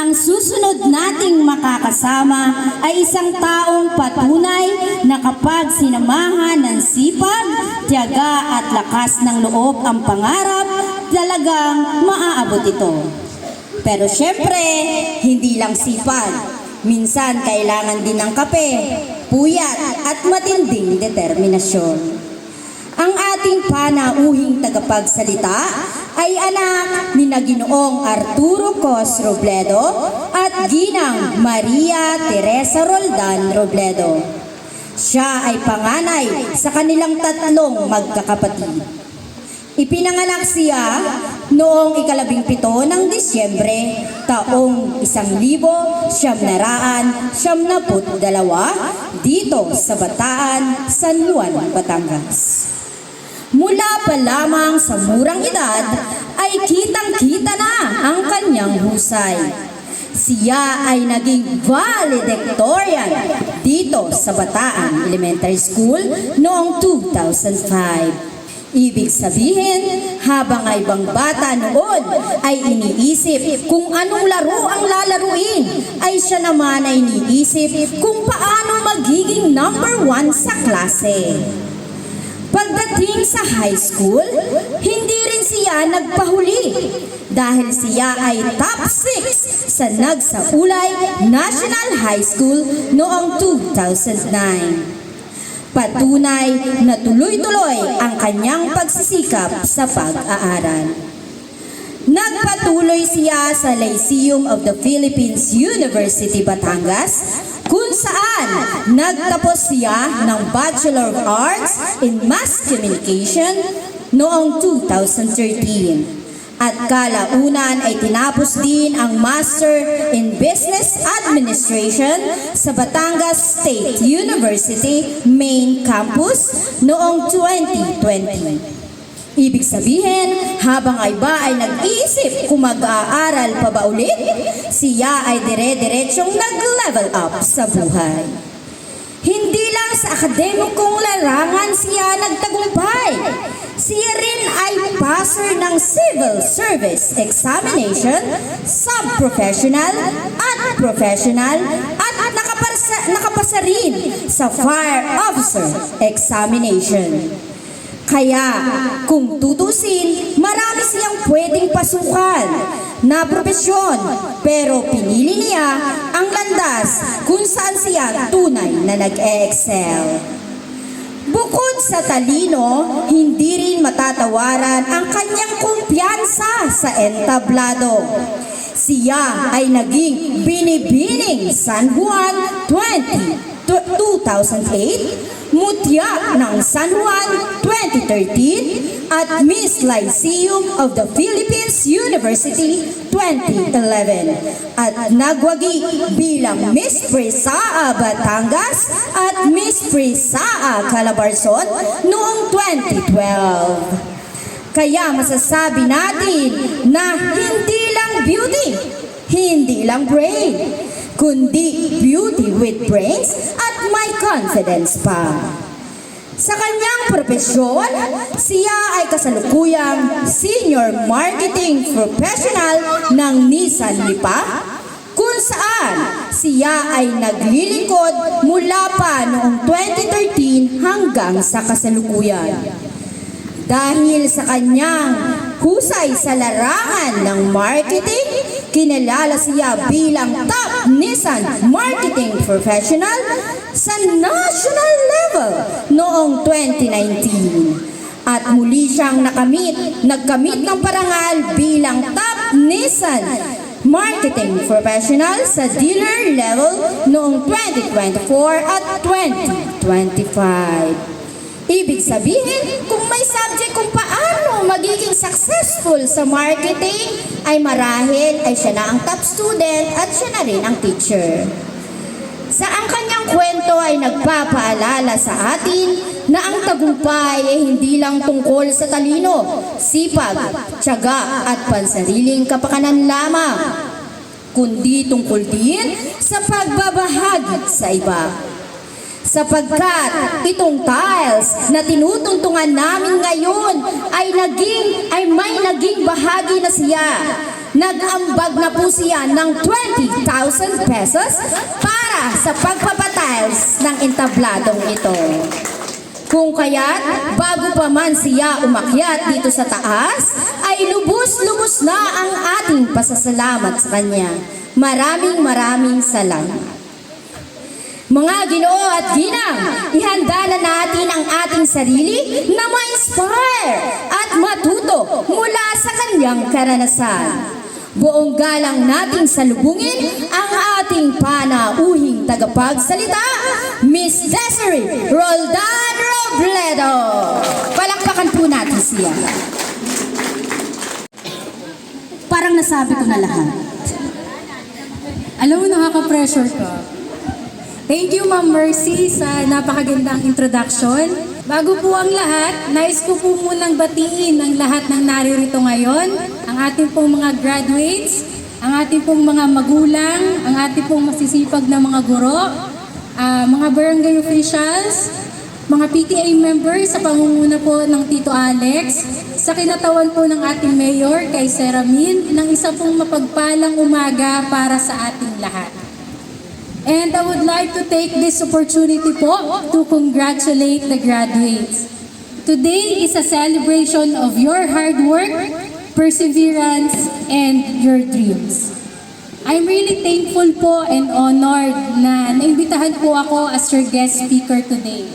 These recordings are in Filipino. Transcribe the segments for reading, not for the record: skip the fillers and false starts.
Ang susunod nating makakasama ay isang taong patunay na kapag sinamahan ng sipag, tiyaga at lakas ng loob ang pangarap, talagang maaabot ito. Pero syempre, hindi lang sipag. Minsan kailangan din ng kape, puyat at matinding determinasyon. Ang ating panauhing tagapagsalita ay anak ni Ginoong Arturo Cos Robledo at Ginang Maria Teresa Roldan Robledo. Siya ay panganay sa kanilang tatlong magkakapatid. Ipinanganak siya noong 17 ng Disyembre, taong 1972 dito sa Bataan, San Juan, Batangas. Mula pa lamang sa murang edad ay kitang-kita na ang kanyang husay. Siya ay naging valedictorian dito sa Bataan Elementary School noong 2005. Ibig sabihin, habang ay ibang bata noon ay iniisip kung anong laro ang lalaruin, ay siya naman ay iniisip kung paano magiging number 1 sa klase. Pagdating sa high school, hindi rin siya nagpahuli dahil siya ay top 6 sa Nagsaulay National High School noong 2009. Patunay na tuloy-tuloy ang kanyang pagsisikap sa pag-aaral. Nagpatuloy siya sa Lyceum of the Philippines University, Batangas, kung saan nagtapos siya ng Bachelor of Arts in Mass Communication noong 2013. At kalaunan ay tinapos din ang Master in Business Administration sa Batangas State University Main Campus noong 2020. Ibig sabihin, habang iba ay nag-iisip kung mag-aaral pa ba ulit, siya ay dire-diretsyong nag-level up sa buhay. Hindi lang sa akademikong larangan siya nagtagumpay. Siya rin ay passer ng Civil Service Examination, Sub-Professional at Professional at nakapasa rin sa Fire Officer Examination. Kaya, kung tutusin, marami siyang pwedeng pasukan na propesyon, pero pinili niya ang landas kung saan siya tunay na nag-e-excel. Bukod sa talino, hindi rin matatawaran ang kanyang kumpiyansa sa entablado. Siya ay naging binibining San Juan 2008, Mutya ng San Juan 2013 at Miss Lyceum of the Philippines University 2011 at nagwagi bilang Miss Prisaa Batangas at Miss Prisaa Calabarzon noong 2012. Kaya masasabi natin na hindi lang beauty, hindi lang brain, kundi beauty with brains at may confidence pa. Sa kanyang propesyon, siya ay kasalukuyang Senior Marketing Professional ng Nissan Lipa, kung saan siya ay naglilingkod mula pa noong 2013 hanggang sa kasalukuyan. Dahil sa kanyang husay sa larangan ng marketing, kinilala siya bilang top Nissan Marketing Professional sa national level noong 2019. At muli siyang nagkamit ng parangal bilang top Nissan Marketing Professional sa dealer level noong 2024 at 2025. Ibig sabihin, kung may subject kung paano magiging successful sa marketing, ay marahil ay siya na ang top student at siya na rin ang teacher. Sa ang kanyang kwento ay nagpapaalala sa atin na ang tagumpay ay hindi lang tungkol sa talino, sipag, tiyaga at pansariling kapakanan lamang, kundi tungkol din sa pagbabahagi sa iba. Sapagkat itong tiles na tinutuntungan namin ngayon ay may naging bahagi na siya nag-ambag na po siya ng 20,000 pesos para sa pagpapatiles ng entabladong ito. Kung kaya't bago pa man siya umakyat dito sa taas, ay lubos-lubos na ang ating pasasalamat sa kanya. Maraming salamat. Mga Ginoo at Ginang, ihanda na natin ang ating sarili na ma-inspire at matuto mula sa kanyang karanasan. Buong galang nating salubungin ang ating panauhing tagapagsalita, Miss Desiree Roldan Robledo. Palakpakan po natin siya. Parang nasabi ko na lahat. Alam mo, nakaka-pressure ka. Thank you, Ma'am Mercy, sa napakagandang introduction. Bago po ang lahat, nais ko po munang batiin ang lahat ng naririto ngayon, ang ating pong mga graduates, ang ating pong mga magulang, ang ating pong masisipag na mga guro, mga barangay officials, mga PTA members sa pangunguna po ng Tito Alex, sa kinatawan po ng ating mayor kay Seramin, ng isa pong mapagpalang umaga para sa ating lahat. And I would like to take this opportunity po to congratulate the graduates. Today is a celebration of your hard work, perseverance, and your dreams. I'm really thankful po and honored na naimbitahan po ako as your guest speaker today.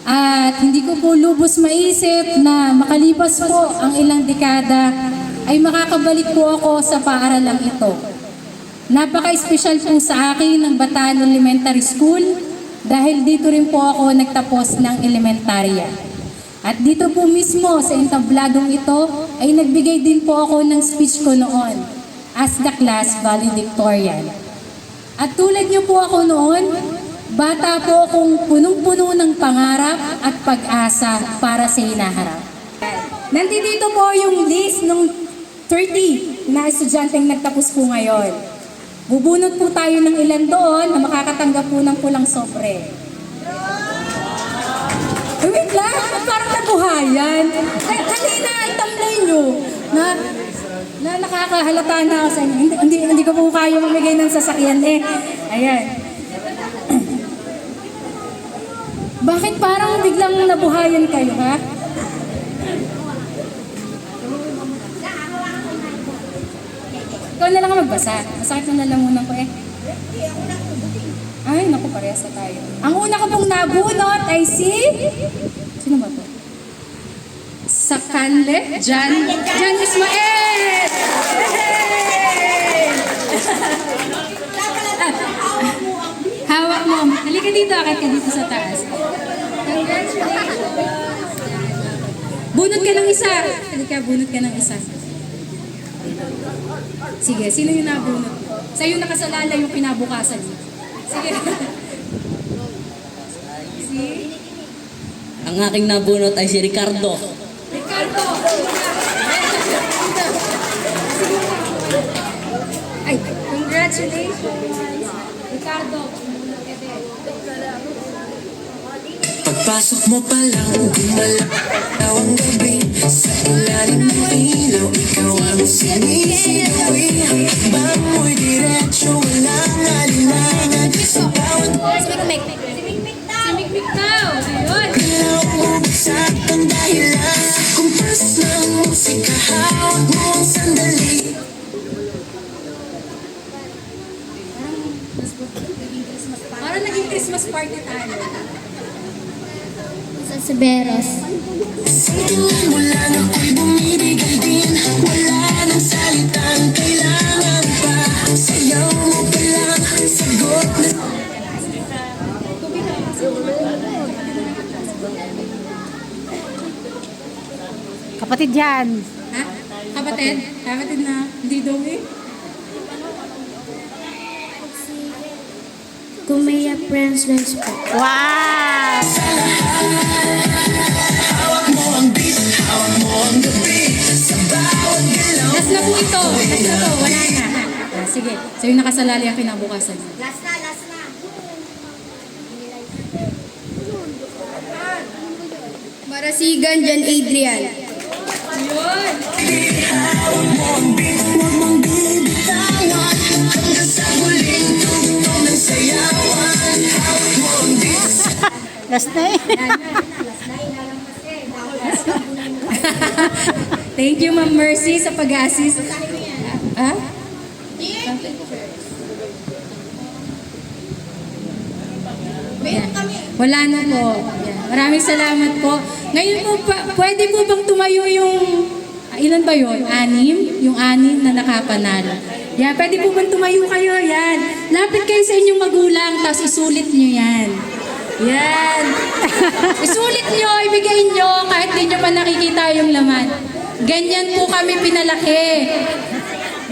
At hindi ko po lubos maisip na makalipas po ang ilang dekada ay makakabalik po ako sa paaralang ito. Napaka-espesyal po sa akin ng Bataan Elementary School dahil dito rin po ako nagtapos ng elementarya. At dito po mismo sa entabladong ito ay nagbigay din po ako ng speech ko noon as the class valedictorian. At tulad niyo po ako noon, bata po akong punong-puno ng pangarap at pag-asa para sa hinaharap. Nandito po yung list ng 30 na estudyanteng nagtapos po ngayon. Bubunot po tayo ng ilan doon na makakatanggap po ng pulang sobre. Wait lang, parang nabuhayan. Kanina ang tamlay nyo na nakakahalata na ako sa inyo. Hindi ko po kayo mamigay ng sasakyan eh. Ayan. Bakit parang biglang nabuhayan kayo, ha? Ikaw na lang ang magbasa. Masakit na nalamunan ko eh. Ay, naku, parehas na tayo. Ang una ko pong nabunot ay si... Sino ba to? Sakanle? Jan Ismael! Hawak mo. Halika dito, akit ka dito sa taas. Congratulations! Bunot ka ng isa. Halika, bunot ka ng isa. Sige, sino yung nabunot? Sa'yo nakasalala yung kinabukasan. Sige. Si? Ang aking nabunot ay si Ricardo. Ricardo! Ay, congratulations! Ricardo! Pagpasok mo pa lang, gumalaw ang gabi. Sa ilalim ng ilaw, ikaw ang sinisigawi. Bang mo'y diretso, walang alinlangan. Sa bawat Si Mikmik daw! Ayun! ilaw mo, bagsak ang dahilan. Kumpas ng musika, hawak mo ang sandali. Parang naging Christmas party tayo. Sa Severos. Tingnan mo lang ako'y bumibigay din. Wala nang salitang kailangan pa. Sayaw mo pa lang, sagot na. Kapatid yan. Ha? Kapatid? Kapatid na hindi daw eh. Kumeya Friends po. Wow! Hawak mo ang beat, hawak mo ang gabi. Sa bawat galaw. Last na po ito. Last na to. Wala na. Sige. So yung nakasalali ang kinabukasan. Last na. Marasigan, John Adrian. Ayun! Hawak mo ang beat, huwag mo Last na eh. Thank you, Ma'am Mercy, sa pag-assist. Ha? Wala na po. Yan. Maraming salamat po. Ngayon po, pwede po bang tumayo yung, ilan ba yun? 6? Yung 6 na nakapanalo. Yan, pwede po bang tumayo kayo? Yan. Lapit kayo sa inyong magulang, tapos isulit nyo yan. Yan. Isulit nyo, ibigay nyo, kahit di nyo pa nakikita yung laman. Ganyan po kami pinalaki.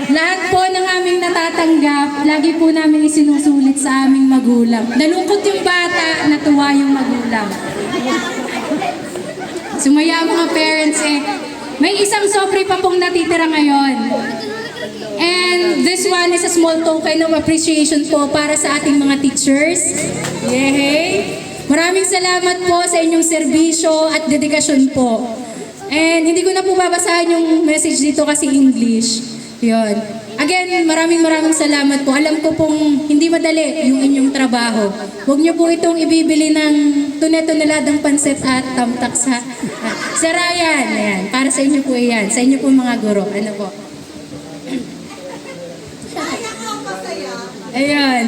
Lahat po ng aming natatanggap, lagi po namin isinusulit sa aming magulang. Nalungkot yung bata, natuwa yung magulang. Sumaya mga parents eh. May isang sobre pa pong natitira ngayon. And this one is a small token of appreciation po para sa ating mga teachers. Yay! Maraming salamat po sa inyong serbisyo at dedikasyon po. And hindi ko na po babasahin yung message dito kasi English. Yun. Again, maraming salamat po. Alam ko pong hindi madali yung inyong trabaho. Huwag niyo po itong ibibili ng tuneladang pansit at tamtak sa Ryan. Ayan. Para sa inyo po yan. Sa inyo po mga guro. Ano po? Ayan.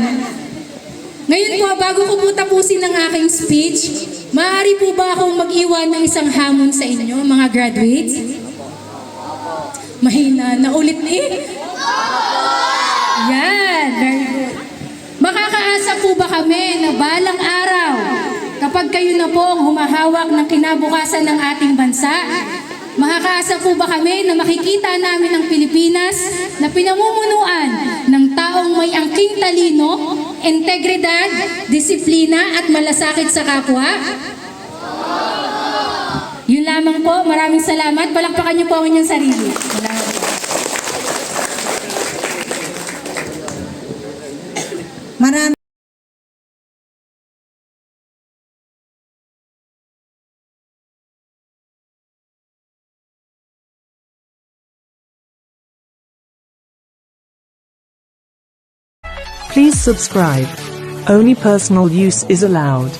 Ngayon po, bago ko po tapusin ang aking speech, maaari po ba akong mag-iwan ng isang hamon sa inyo, mga graduates? Mahina na ulit eh. Yan, very good. Makakaasa po ba kami na balang araw, kapag kayo na po ang humahawak ng kinabukasan ng ating bansa, makakaasa po ba kami na makikita namin ang Pilipinas na pinamumunuan ng taong may angking talino, integridad, disiplina at malasakit sa kapwa? Yun lamang po. Maraming salamat. Palakpakan niyo po ang inyong sarili. Salamat. Please subscribe. Only personal use is allowed.